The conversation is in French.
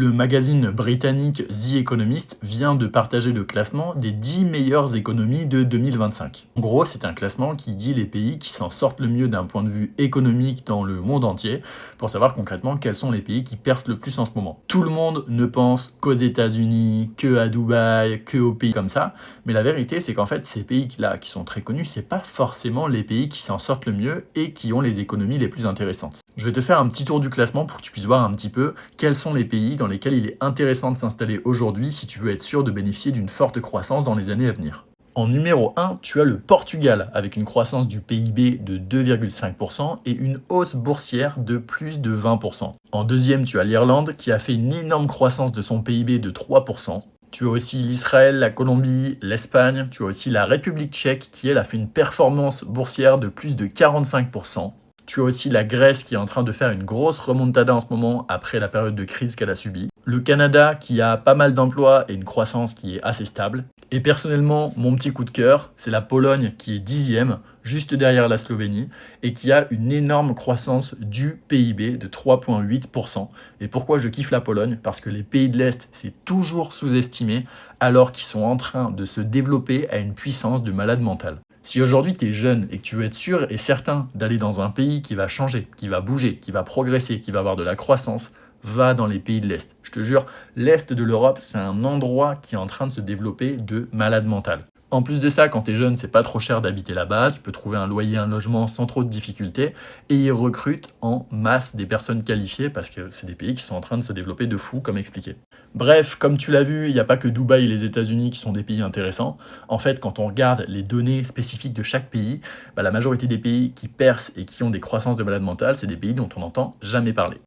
Le magazine britannique The Economist vient de partager le classement des 10 meilleures économies de 2025. En gros, c'est un classement qui dit les pays qui s'en sortent le mieux d'un point de vue économique dans le monde entier, pour savoir concrètement quels sont les pays qui percent le plus en ce moment. Tout le monde ne pense qu'aux États-Unis, que à Dubaï, que aux pays comme ça, mais la vérité c'est qu'en fait ces pays-là qui sont très connus, c'est pas forcément les pays qui s'en sortent le mieux et qui ont les économies les plus intéressantes. Je vais te faire un petit tour du classement pour que tu puisses voir un petit peu quels sont les pays dans lesquels il est intéressant de s'installer aujourd'hui si tu veux être sûr de bénéficier d'une forte croissance dans les années à venir. En numéro 1, tu as le Portugal avec une croissance du PIB de 2,5% et une hausse boursière de plus de 20%. En deuxième, tu as l'Irlande qui a fait une énorme croissance de son PIB de 3%. Tu as aussi l'Israël, la Colombie, l'Espagne, tu as aussi la République tchèque qui elle a fait une performance boursière de plus de 45%. Tu as aussi la Grèce qui est en train de faire une grosse remontada en ce moment après la période de crise qu'elle a subie. Le Canada qui a pas mal d'emplois et une croissance qui est assez stable. Et personnellement, mon petit coup de cœur, c'est la Pologne qui est 10e, juste derrière la Slovénie, et qui a une énorme croissance du PIB de 3,8%. Et pourquoi je kiffe la Pologne? Parce que les pays de l'Est, c'est toujours sous-estimé, alors qu'ils sont en train de se développer à une puissance de malade mental. Si aujourd'hui tu es jeune et que tu veux être sûr et certain d'aller dans un pays qui va changer, qui va bouger, qui va progresser, qui va avoir de la croissance, va dans les pays de l'Est. Je te jure, l'Est de l'Europe, c'est un endroit qui est en train de se développer de malade mental. En plus de ça, quand tu es jeune, c'est pas trop cher d'habiter là-bas, tu peux trouver un loyer, un logement sans trop de difficultés, et ils recrutent en masse des personnes qualifiées parce que c'est des pays qui sont en train de se développer de fou, comme expliqué. Bref, comme tu l'as vu, il n'y a pas que Dubaï et les États-Unis qui sont des pays intéressants. En fait, quand on regarde les données spécifiques de chaque pays, la majorité des pays qui percent et qui ont des croissances de malade mental, c'est des pays dont on n'entend jamais parler.